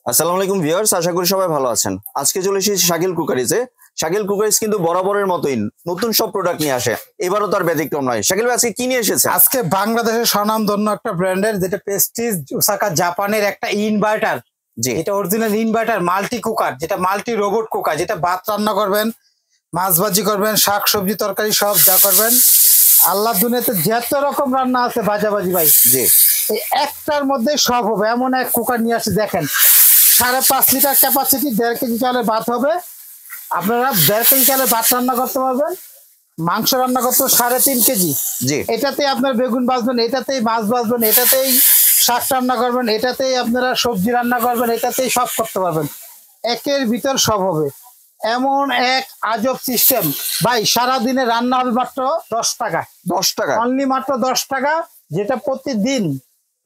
আসসালামু আলাইকুম ভিউয়ার্স, আশা করি সবাই ভালো আছেন। আজকে চলে এসেছি শাকিল কুকারিজে। শাকিল কুকারিজ কিন্তু বরাবরের মতোই নতুন সব প্রোডাক্ট নিয়ে আসে, এবারও তার ব্যতিক্রম নয়। শাকিল ভাই আজকে কি নিয়ে এসেছে? আজকে বাংলাদেশের স্বনামধন্য একটা ব্র্যান্ডের যেটা প্রেস্টিজ ওসাকা জাপানের একটা ইনভার্টার, এটা অরিজিনাল ইনভার্টার মাল্টি কুকার, যেটা মাল্টি রোবট কুকার, যেটা ভাত রান্না করবেন, মাছ ভাজি করবেন, শাক সবজি তরকারি সব যা করবেন। আল্লাহ দুনিয়াতে যত রকম রান্না আছে ভাজাভাজি ভাই, জি এই একটার মধ্যে সব হবে। এমন এক কুকার নিয়ে আসে, দেখেন 5.5 লিটার ক্যাপাসিটি, 1.5 কেজি চালের ভাত হবে। আপনারা 1.5 কেজি চালের ভাত রান্না করতে পারবেন, মাংস রান্না করতে 3.5 কেজি। এটাতে আপনার বেগুন ভাজবেন, এটাতেই মাছ ভাজবেন, এটাতেই শাক রান্না করবেন, এটাতেই আপনারা সবজি রান্না করবেন, এটাতেই সব করতে পারবেন। একের ভিতর সব হবে, এমন এক আজব সিস্টেম ভাই। সারাদিনে রান্না হবে মাত্র 10 টাকা, 10 টাকা অনলি মাত্র 10 টাকা। যেটা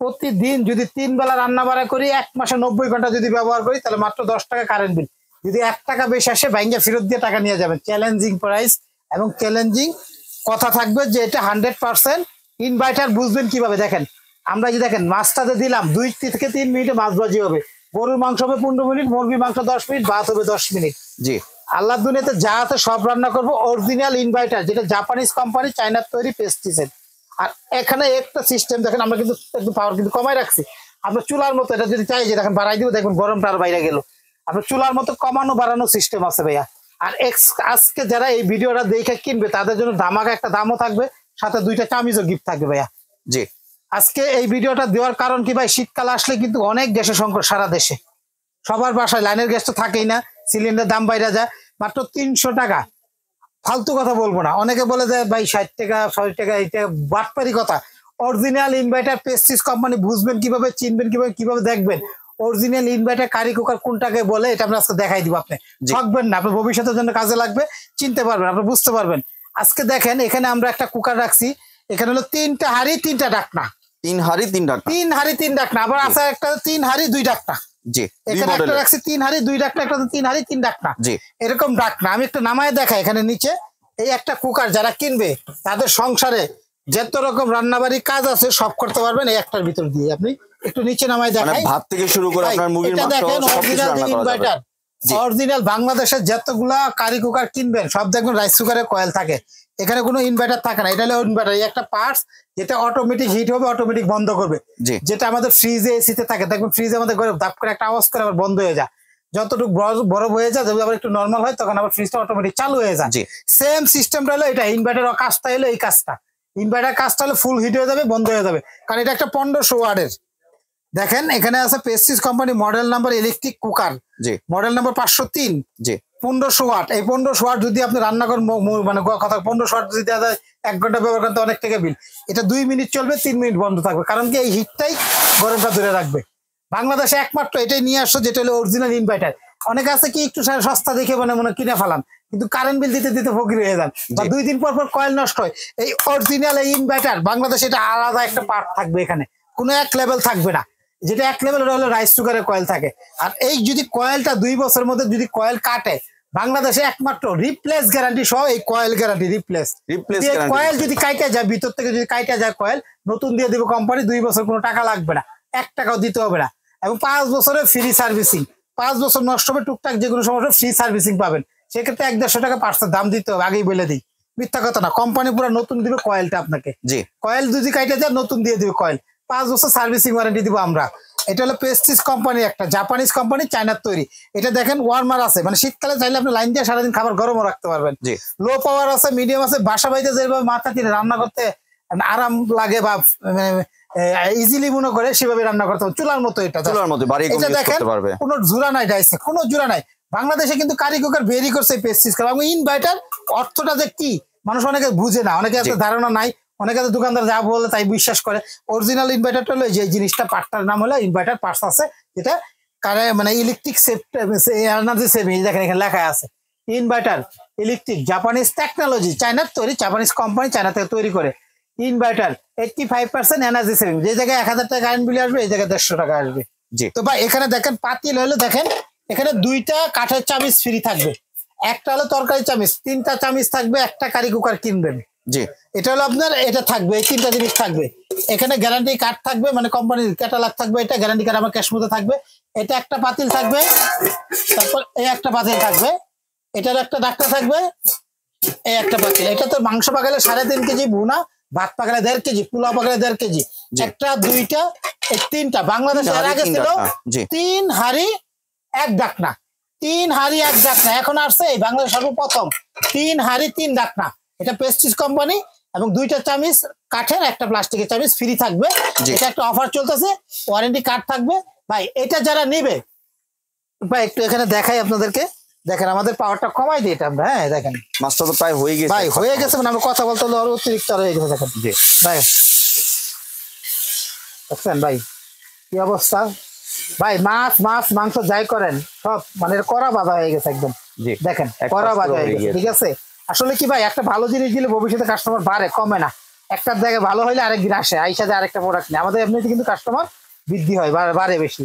প্রতিদিন যদি 3 বেলা রান্না বাড়া করি, 1 মাসে 90 ঘন্টা যদি ব্যবহার করি, তাহলে মাত্র 10 টাকা কারেন্ট বিল। যদি 1 টাকা বেশি আসে ভাঙ্গা ফেরত দিয়ে টাকা নিয়ে যাবেন। চ্যালেঞ্জিং প্রাইস এবং চ্যালেঞ্জিং কথা থাকবে যে এটা 100% ইনভার্টার। বুঝবেন কিভাবে? দেখেন, আমরা যে দেখেন মাছটাতে দিলাম 2 থেকে 3 মিনিটে মাছ ভাজি হবে, গরুর মাংস হবে 15 মিনিট, মুরগির মাংস 10 মিনিট, ভাত হবে 10 মিনিট। আল্লাহ দুনিয়াতে যা আছে সব রান্না করবো অরিজিনাল ইনভার্টার, যেটা জাপানিজ কোম্পানি, চায়নার তৈরি, পেস্টিসাইড। আর এখানে একটা সিস্টেম দেখেন, আমরা কিন্তু একটু পাওয়ার কিন্তু কমাই রাখছি। আপনার চুলার মতো এটা যদি চাই যে দেখেন বাড়াই দিব, দেখুন গরমটা আর বাইরে গেল। আপনার চুলার মতো কমানো বাড়ানো সিস্টেম আছে ভাইয়া। আর আজকে যারা এই ভিডিওটা দেখে কিনবে তাদের জন্য ধামাকা একটা দামও থাকবে, সাথে 2টা চামিজও গিফট থাকবে ভাইয়া। আজকে এই ভিডিওটা দেওয়ার কারণ কি ভাই, শীতকাল আসলে কিন্তু অনেক গ্যাসের সংকট সারা দেশে, সবার বাসায় লাইনের গ্যাস তো থাকেই না, সিলিন্ডার দাম বাইরে যায়। মাত্র 300 টাকা, ফালতু কথা বলবো না। অনেকে বলে যে ভাই 60 টাকা 60 টাকা, এটা বাটপারি কথা। Original inverter Prestige company. বুঝবেন কিভাবে, চিনবেন কিভাবে, কিভাবে দেখবেন অরিজিনাল ইনভার্টার কারি কুকার কোনটাকে বলে, এটা আমরা আজকে দেখাই দিব। আপনি ঠকবেন না, আপনার ভবিষ্যতের জন্য কাজে লাগবে, চিনতে পারবেন, আপনি বুঝতে পারবেন। আজকে দেখেন এখানে আমরা একটা কুকার রাখছি, এখানে হলো 3টা হাঁড়ি 3টা ডাকনা, 3 হাঁড়ি 3 ডাকনা, 3 হাঁড়ি 3 ডাকনা। আবার আছে একটা 3 হাঁড়ি 2 ডাকনা। এখানে একটা রাখছি 3 হাঁড়ি 2 ডাকনা, একটা 3 হাঁড়ি 3 ডাকনা, এরকম ডাকনা। আমি একটা নামায় দেখাই এখানে নিচে। এই একটা কুকার যারা কিনবে তাদের সংসারে যত রকম রান্নাবাড়ি কাজ আছে সব করতে পারবেন এই একটার ভিতর দিয়ে। আপনি একটু নিচে নামায় দেখাই, ভাত থেকে শুরু করে আপনার মুরগির মাংস সব কিছু রান্না করা যাবে। অরিজিনাল বাংলাদেশের যতগুলা কারি কুকার কিনবেন সব দেখবেন রাইস কুকারের কয়েল থাকে, এখানে কোনো ইনভার্টার থাকে না। এটা হলো ইনভার্টার, একটা পার্টস যেটা অটোমেটিক হিট হবে, অটোমেটিক বন্ধ করবে। যেটা আমাদের ফ্রিজে এসিতে থাকে, দেখবেন ফ্রিজে আমাদের ঘরে দাপ করে একটা আওয়াজ করে আবার বন্ধ হয়ে যায়। যতটুকু বরফ হয়ে যায়, যদি আবার একটু নর্মাল হয় তখন আবার ফ্রিজটা অটোমেটিক চালু হয়ে যায়। সেম সিস্টেমটা হলো এটা। ইনভার্টার কাজটা হলো এই কাজটা, ইনভার্টার কাজটা হলো ফুল হিট হয়ে যাবে, বন্ধ হয়ে যাবে, কারণ এটা একটা 1500 ওয়াটের। দেখেন এখানে আছে Prestige company model number electric cooker, model number 503, 1500 watt. এই 1500 ওয়াট যদি আপনি রান্না করেন, মানে কথা 1500 ওয়াট যদি দেওয়া যায় 1 ঘন্টা ব্যবহার করতে অনেক টাকা বিল। এটা 2 মিনিট চলবে, 3 মিনিট বন্ধ থাকবে, কারণ কি এই হিটটাই গরমটা ধরে রাখবে। বাংলাদেশে একমাত্র এটাই নিয়ে আসছো, যেটা হলো অরিজিনাল ইনভার্টার। অনেকে আছে কি একটু সস্তা দেখে মনে কিনে ফেলান, কিন্তু কারেন্ট বিল দিতে দিতে ফকির হয়ে যান, বা 2 দিন পর পর কয়েল নষ্ট হয়। এই অরিজিনাল এই ইনভার্টার বাংলাদেশে এটা আলাদা একটা পার্ট থাকবে, এখানে কোনো এক লেভেল থাকবে না। যেটা এক লেভেল হলো রাইস কুকারের কয়েল থাকে। আর এই যদি কয়েলটা 2 বছরের মধ্যে যদি কয়েল কাটে, বাংলাদেশে একমাত্র রিপ্লেস গ্যারান্টি সহ এই কয়েল গ্যারান্টি। রিপ্লেস কয়েল যদি কাইটা যায়, ভিতর থেকে যদি কাইটা যায় কয়েল, নতুন দিয়ে দিবে কোম্পানি, 2 বছর কোনো টাকা লাগবে না, 1 টাকাও দিতে হবে না। এবং 5 বছরের ফ্রি সার্ভিসিং, 5 বছর নষ্ট হবে টুকটাক যে কোনো সমস্যা ফ্রি সার্ভিসিং পাবেন। সেক্ষেত্রে 1-150 টাকা পার্সের দাম দিতে হবে, আগেই বলে দিই, মিথ্যা কথা না। কোম্পানি পুরো নতুন দিবে কয়েলটা আপনাকে। কয়েল যদি কাইটা যায় নতুন দিয়ে দিবে কয়েল, 5 বছর সার্ভিসিং ওয়ারেন্টি দিব আমরা। এটা হলো প্রেস্টিজ কোম্পানি, একটা জাপানিজ কোম্পানি, চায়নার তৈরি। এটা দেখেন ওয়ার্মার আছে, মানে শীতকালে চাইলে আপনি লাইন দিয়ে সারাদিন খাবার গরমও রাখতে পারবেন। লো পাওয়ার আছে, মিডিয়াম আছে, বাসা বাড়িতে যেভাবে মাথা কিনে রান্না করতে আরাম লাগে বা ইজিলি মনে করে সেভাবে রান্না করতে হবে, চুলার মতো। এটা দেখেন কোনো জোড়া নাই, ডাইসে কোনো জোড়া নাই। বাংলাদেশে কিন্তু কারি কুকার ভেরি করছে প্রেস্টিজ এবং ইনভার্টার। অর্থটা যে কি মানুষ অনেকে বুঝে না, অনেকে ধারণা নাই, অনেকে দোকানদার যা বলে তাই বিশ্বাস করে। অরিজিনাল ইনভার্টারটা হলো যে জিনিসটা, পার্টটার নাম হলো ইনভার্টার পার্টস আছে, যেটা মানে ইলেকট্রিক এনার্জি সেভিং। দেখেন এখানে লেখা আছে ইনভার্টার ইলেকট্রিক, জাপানিজ টেকনোলজি, চায়নার তৈরি, জাপানিজ কোম্পানি চায়না থেকে তৈরি করে। Inverter 85% energy saving. যে জায়গায় 1000 টাকা কারেন্ট বিল আসবে, এই জায়গায় 150 টাকা আসবে। তো ভাই এখানে দেখেন পাতিল হলো, দেখেন এখানে 2টা কাঠের চামিচ ফ্রি থাকবে, একটা হলো তরকারি চামিচ, 3টা চামিচ থাকবে, একটা কারি কুকার কিনবেন। এটা হলো আপনার, এটা থাকবে, এই 3টা জিনিস থাকবে। এখানে গ্যারান্টি কার্ড থাকবে, মানে কোম্পানির ক্যাটালগ থাকবে, এটা গ্যারান্টি কার্ড আমার ক্যাশ মধ্যে থাকবে। এটা একটা পাতিল থাকবে, তারপর এই একটা পাতিল থাকবে, এটার একটা ডাকনা থাকবে, এই একটা পাতিল। এটা তো মাংস পাকালে 3.5 কেজি ভুনা, ভাত পাকালে 1.5 কেজি, পোলাও পাকালে 1.5 কেজি। একটা, দুইটা, এই তিনটা। বাংলাদেশে এর আগে ছিল 3 হাঁড়ি 1 ডাকনা, 3 হাঁড়ি 1 ডাকনা। এখন আসছে এই বাংলাদেশ সর্বপ্রথম 3 হাঁড়ি 3 ডাকনা। এটা প্রেস্টিজ কোম্পানি, এবং 2টা চামিচ কাঠের, একটা প্লাস্টিকের চামিচ ফ্রি থাকবে। এটা একটা অফার চলতেছে, ওয়ারেন্টি কার্ড থাকবে ভাই। এটা যারা নিবে ভাই, একটু এখানে দেখাই আপনাদেরকে, দেখেন আমাদের পাওয়ারটা কমাই দিই এটা আমরা। হ্যাঁ দেখেন মাছটা তো প্রায় হয়ে গেছে ভাই, হয়ে গেছে, মানে আমরা কথা বলতে হলে আরো অতিরিক্ত হয়ে গেছে। দেখেন ভাই, দেখছেন ভাই কি অবস্থা ভাই। মাছ মাছ মাংস যাই করেন সব মানে কড়া বাঁধা হয়ে গেছে একদম। দেখেন কড়া বাঁধা হয়ে গেছে, ঠিক আছে। আসলে কি ভাই, একটা ভালো জিনিস দিলে ভবিষ্যতে কাস্টমার বাড়ে, কমে না। একটার জায়গায় ভালো হইলে আরেকদিন আসে, আইসাতে আরেকটা প্রোডাক্ট নেই। আমাদের এমনিতে কিন্তু কাস্টমার বৃদ্ধি হয়, বাড়ে বেশি।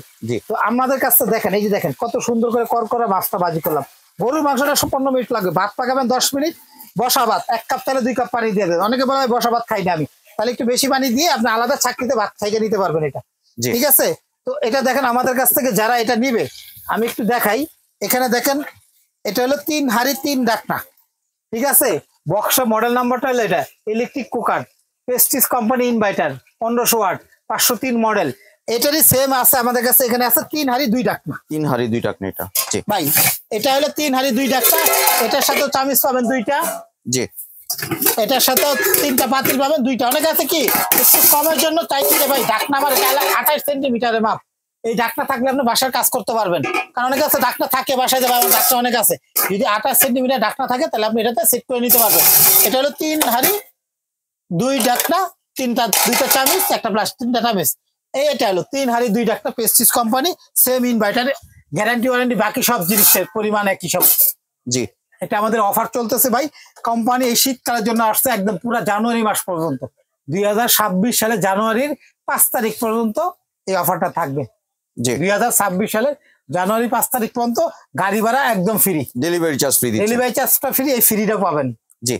তো আমাদের কাছে দেখেন, এই যে দেখেন কত সুন্দর করে করকরা মাছটা ভাজি করলাম। গরুর মাংসটা 15 মিনিট লাগবে, ভাত পাকাবেন 10 মিনিট, বসা ভাত 1 কাপ তাহলে 2 কাপ পানি দিয়ে দেবেন। অনেকে বলে বসা ভাত খাই না আমি, তাহলে একটু বেশি পানি দিয়ে আপনি আলাদা ছাকরিতে ভাত খাইয়ে নিতে পারবেন এটা, ঠিক আছে। তো এটা দেখেন আমাদের কাছ থেকে যারা এটা নিবে, আমি একটু দেখাই। এখানে দেখেন এটা হলো 3 হাঁড়ি 3 ডাকনা, ঠিক আছে। বক্সের মডেল নাম্বারটা হলো এটা, electric cooker, Prestige company inverter, 1500 watt, 503 model. এটারই সেম আছে আমাদের কাছে। এখানে আছে 3 হাঁড়ি 2 ডাকনা, 3 হাঁড়ি 2 ডাকনা। এটা ভাই এটা হলো 3 হাঁড়ি 2 ডাকনা। এটার সাথে চামিচ পাবেন 2টা, জি। এটার সাথে 3টা পাতিল পাবেন 2টা। অনেক আছে কি একটু কমের জন্য চাইছি যে ভাই ডাকনা আমার 28 সেন্টিমিটারের মাপ, এই ডাকনা থাকলে আপনি বাসার কাজ করতে পারবেন। কারণ অনেক আছে ডাকনা থাকে বাসায় যাবে, আমার ডাকনা অনেক আছে। যদি 28 সেন্টিমিটার ডাকনা থাকে তাহলে আপনি এটাতে সেট করে নিতে পারবেন। এটা হলো 3 হাঁড়ি 2 ডাকনা, 2টা চামিচ, একটা প্লাস্টিক, 3টা চামিচ। এটা হলো 3 হাঁড়ি 2 ডাকনা, Prestige company, same inverter, guarantee warranty, বাকি সব জিনিসের পরিমাণ একই সব। জি, এটা আমাদের অফার চলতেছে ভাই। কোম্পানি এই শীতকালের জন্য আসছে একদম পুরো জানুয়ারি মাস পর্যন্ত, 2026 সালে জানুয়ারির 5 তারিখ পর্যন্ত এই অফারটা থাকবে। 2026 সালের জানুয়ারি 5 তারিখ পর্যন্ত গাড়ি ভাড়া একদম free, delivery charge free, delivery চার্জটা ফ্রি, এই ফ্রিটা পাবেন। জি,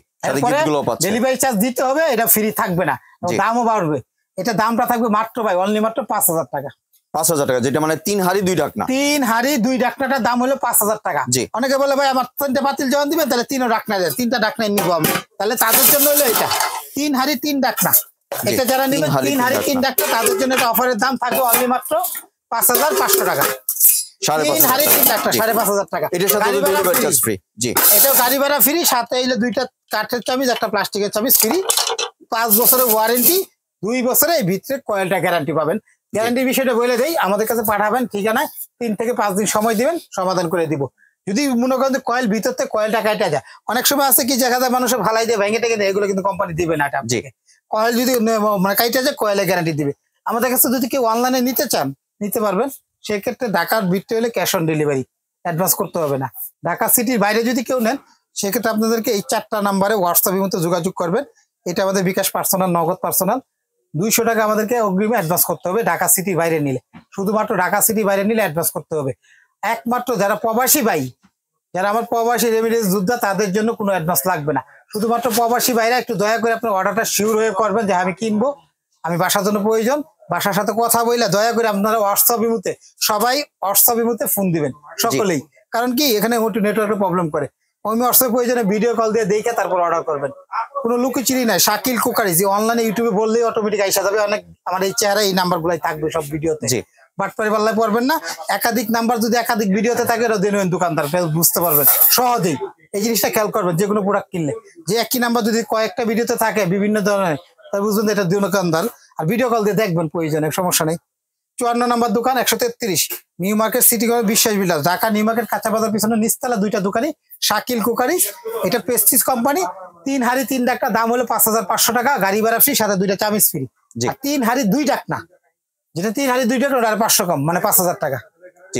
ডেলিভারি চার্জ দিতে হবে, এটা ফ্রি থাকবে না, দামও বাড়বে। এটা দামটা থাকবে মাত্র ভাই অনলি মাত্র 5000 টাকা। 5000 টাকা, যেটা মানে 3 হাঁড়ি 2 ডাকনা। 3 হাঁড়ি 2 ডাকনাটার দাম হলো 5000 টাকা। অনেকে বলে ভাই আমার 3টা পাতিল যখন দিবেন তাহলে 3ও ডাকনা দেয়, 3টা ডাকনা নিবো আমি, তাহলে তাদের জন্য হলো এটা 3 হাঁড়ি 3 ডাকনা। এটা যারা নিবে 3 হাঁড়ি 3 ডাকনা, তাদের জন্য এটা অফারের দাম থাকবে অনলি মাত্র 5500 টাকা। 3 হাঁড়ি 3 ডাকনা 5500 টাকা। এটার সাথে ডেলিভারি চার্জ ফ্রি। জি, এটাও গাড়ি ভাড়া ফ্রি, সাথে হলো 2টা কাঠের চামিচ, একটা প্লাস্টিকের চামিচ ফ্রি, 5 বছরের ওয়ারেন্টি, 2 বছরের এই ভিতরে কয়েলটা গ্যারান্টি পাবেন। গ্যারান্টির বিষয়টা বলে দেই, আমাদের কাছে পাঠাবেন ঠিকানায়, 3 থেকে 5 দিন সময় দিবেন, সমাধান করে দিব। যদি মনে করেন কয়েল ভিতর থেকে কয়েলটা কাটা যায়, অনেক সময় আছে কি দেখা যায় মানুষের ভালাই দিয়ে ভেঙে টেকে দেয়, এগুলো কিন্তু কোম্পানি দিবে না। কয়েল যদি মানে কাটা যায় কয়েলে গ্যারান্টি দিবে। আমাদের কাছে যদি কেউ অনলাইনে নিতে চান নিতে পারবেন, সেক্ষেত্রে ঢাকার ভিতরে হলে ক্যাশ অন ডেলিভারি, অ্যাডভান্স করতে হবে না। ঢাকা সিটির বাইরে যদি কেউ নেন, সেক্ষেত্রে আপনাদেরকে এই 4টা নাম্বারে হোয়াটসঅ্যাপের মধ্যে যোগাযোগ করবেন। এটা আমাদের বিকাশ পার্সোনাল, নগদ পার্সোনাল। 200 টাকা আমাদেরকে অগ্রিমে অ্যাডভান্স করতে হবে ঢাকা সিটির বাইরে নিলে, শুধুমাত্র ঢাকা সিটির বাইরে নিলে অ্যাডভান্স করতে হবে। একমাত্র যারা প্রবাসী ভাই, যারা আমার প্রবাসী রেমিটেন্স যোদ্ধা, তাদের জন্য কোনো অ্যাডভান্স লাগবে না। শুধুমাত্র প্রবাসী ভাইরা একটু দয়া করে আপনার অর্ডারটা শিওর হয়ে করবেন যে আমি কিনবো, আমি বাসার জন্য প্রয়োজন, বাসার সাথে কথা বললে দয়া করে আপনারা হোয়াটসঅ্যাপ ইমুতে, সবাই হোয়াটসঅ্যাপ ইমুতে ফোন দিবেন সকলেই। কারণ কি এখানে একটু নেটওয়ার্কের প্রবলেম করে, ওই হোয়াটসঅ্যাপ প্রয়োজনে ভিডিও কল দিয়ে দেখে তারপর অর্ডার করবেন। কোনো লুকোচুরি নাই, শাকিল কুকারিজ অনলাইনে ইউটিউবে বললেই অটোমেটিক আইসা যাবে। অনেক আমার এই চেহারা এই নাম্বার গুলাই থাকবে সব ভিডিওতে, বাটপারি পাল্লায় পড়বেন না। একাধিক নাম্বার যদি একাধিক ভিডিওতে থাকে ওটা দেবেন দোকানদার, বুঝতে পারবেন সহজেই। এই জিনিসটা খেয়াল করবেন, যে কোনো প্রোডাক্ট কিনলে যে একই নাম্বার যদি কয়েকটা ভিডিওতে থাকে বিভিন্ন ধরনের, তাই বুঝবেন এটা দোকানদার। আর ভিডিও কল দিয়ে দেখবেন প্রয়োজনে, সমস্যা নেই। 54 নম্বর দোকান, 133 নিউ মার্কেট, সিটি কলেজ, বিশ্বাস বিলাস, ঢাকা নিউ মার্কেট, কাঁচা বাজার পিছনে নিচতলা 2টা দোকানই শাকিল কুকারিজ। এটা প্রেস্টিজ কোম্পানি। 3 হাঁড়ি 3 ডাকনা, দাম হলো 5500 টাকা, গাড়ি ভাড়া ফ্রি, সাথে 2টা চামিচ ফ্রি। 3 হাঁড়ি 2 ডাকনা, যেটা 3 হাঁড়ি 2 ডাকনা আর 500 কম, মানে 5000 টাকা।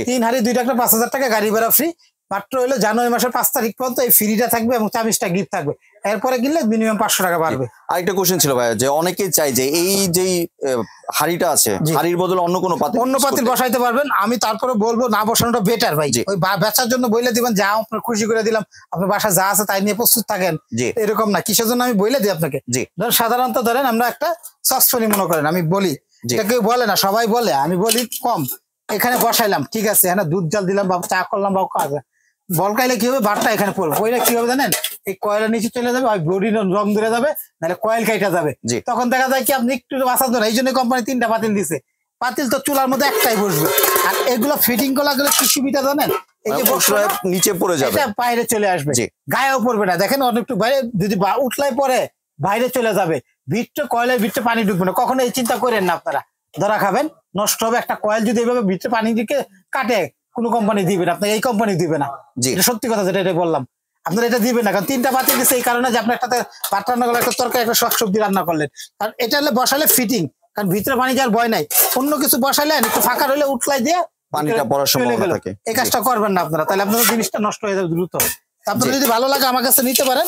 3 হাঁড়ি 2 ডাকনা 5000 টাকা, গাড়ি ভাড়া ফ্রি। মাত্র হলো জানুয়ারি মাসের 5 তারিখ পর্যন্ত এই ফ্রিটা থাকবে এবং চামিচটা গিফট থাকবে। এরপরে কিনলে মিনিমাম 500 টাকা বাড়বে। আরেকটা কোশ্চেন ছিল ভাই, যে অনেকেই চাই যে এই যে হাড়িটা আছে, হাড়ির বদলে অন্য কোনো পাতিল, অন্য পাতিল বসাইতে পারবেন। আমি তারপরে বলবো না বসানোটা বেটার ভাই। ওই বেচার জন্য বলে দিবেন, যা আপনার খুশি করে দিলাম, আপনার বাসা যা আছে তাই নিয়ে প্রস্তুত থাকেন, এরকম না। কিসের জন্য আমি বলে দিই আপনাকে, সাধারণত ধরেন আমরা একটা সসপ্যানি মনে করেন, আমি বলি, এটা কেউ বলে না, সবাই বলে, আমি বলি কম, এখানে বসাইলাম, ঠিক আছে, এখানে দুধ জাল দিলাম বা চা করলাম বা বলকাইলে কি হবে, ভাতটা এখানে পড়বে, ওইটা কি হবে জানেন, এই কয়েলের নিচে চলে যাবে, হয় বডি রং ধরে যাবে, নাহলে কয়েল কাইটা যাবে। তখন দেখা যায় কি আপনি একটু বাঁচাতে না, এই জন্য কোম্পানি 3টা পাতিল দিছে। পাতিল তো চুলার মধ্যে একটাই বসবে। আর এগুলো ফিটিং করা গেলে কি সুবিধা জানেন, এই যে নিচে পড়ে যাবে, এটা বাইরে চলে আসবে, গায়েও পড়বে না। দেখেন অনেকটু বাইরে যদি উঠলাই পরে বাইরে চলে যাবে, ভিতরে কয়েলের ভিতরে পানি ঢুকবে না। কখনো এই চিন্তা করেন না আপনারা, ধরা খাবেন, নষ্ট হবে। একটা কয়েল যদি এইভাবে ভিতরে পানি দিকে কাটে, কোনো কোম্পানি দিবে না, আপনাকে এই কোম্পানি দিবে না। এটা সত্যি কথা, যেটা এটা বললাম, আপনারা এটা দিবেন না। কারণ 3টা পাতিল দিচ্ছে এই কারণে যে আপনার একটাতে ভাত রান্না করলেন, একটা তরকারি, একটা শাকসবজি রান্না করলেন। কারণ এটা হলে বসালে ফিটিং, কারণ ভিতরে পানি যাওয়ার ভয় নাই। অন্য কিছু বসালেন একটু ফাঁকা রইলে উঠলাই দিয়ে পানিটা পড়ার সম্ভাবনা থাকে। এই কাজটা করবেন না আপনারা, তাহলে আপনাদের জিনিসটা নষ্ট হয়ে যাবে দ্রুত। আপনারা যদি ভালো লাগে আমার কাছে নিতে পারেন।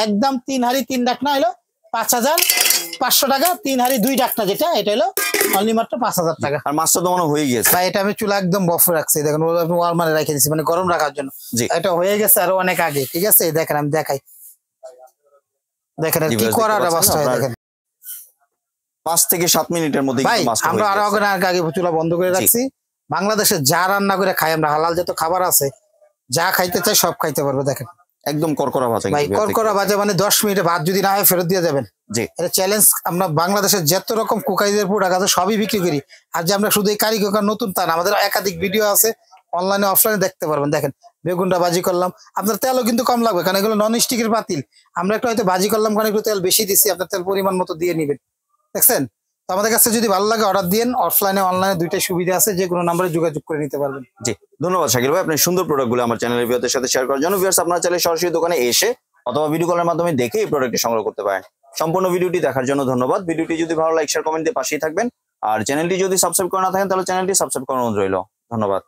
একদম 3 হাঁড়ি 3 ডাকনা হলো 5500 টাকা, 3 হাঁড়ি 2 ডাকনা, যেটা এটা হলো অনলি মাত্র 5000 টাকা। আর মাছটা তো মনে হয়ে গেছে ভাই, এটা আমি চুলা একদম বফে রাখছি, দেখেন ওয়ার্মারে রেখে দিচ্ছি, মানে গরম রাখার জন্য। এটা হয়ে গেছে আরো অনেক আগে, ঠিক আছে, দেখেন আমি দেখাই, দেখেন কি করার অবস্থা, দেখেন 5 থেকে 7 মিনিটের মধ্যে আমরা আরো আগে চুলা বন্ধ করে রাখছি। বাংলাদেশে যা রান্না করে খাই আমরা, হালাল যত খাবার আছে, যা খাইতে চাই সব খাইতে পারবো। দেখেন একদম করকরা ভাজা, ভাই করকরা ভাজা, মানে 10 মিনিটে ভাত যদি না হয় ফেরত দিয়ে যাবেন। এটা চ্যালেঞ্জ। আমরা বাংলাদেশের যত রকম কুকারিজের প্রোডাক্ট আছে সবই বিক্রি করি। আর যে আমরা শুধু এই কারি কুকার নতুন তা না, আমাদের একাধিক ভিডিও আছে, অনলাইনে অফলাইনে দেখতে পারবেন। দেখেন বেগুনটা ভাজি করলাম, আপনার তেলও কিন্তু কম লাগবে, কারণ এগুলো নন স্টিকের পাতিল। আমরা একটু হয়তো ভাজি করলাম, কারণ একটু তেল বেশি দিচ্ছি, আপনার তেল পরিমাণ মতো দিয়ে নিবেন। দেখছেন, তো আমাদের কাছে যদি ভালো লাগে অর্ডার দিন, অফলাইনে অনলাইনে দুইটাই সুবিধা আছে, যে কোনো নাম্বারে যোগাযোগ করে নিতে পারবেন। জি, ধন্যবাদ শাকিল ভাই, আপনি সুন্দর প্রোডাক্টগুলো আমার চ্যানেলের ভিউয়ারদের সাথে শেয়ার করার জন্য। ভিউয়ার্স, আপনারা চাইলে সরাসরি দোকানে এসে অথবা ভিডিও কলের মাধ্যমে দেখে এই প্রোডাক্টটি সংগ্রহ করতে পারেন। সম্পূর্ণ ভিডিওটি দেখার জন্য ধন্যবাদ। ভিডিওটি যদি ভালো লাগে শেয়ার কমেন্ট দিয়ে পাশেই থাকবেন। আর চ্যানেলটি যদি সাবস্ক্রাইব করে না থাকেন তাহলে চ্যানেলটি সাবস্ক্রাইব করার অনুরোধ রইল। ধন্যবাদ।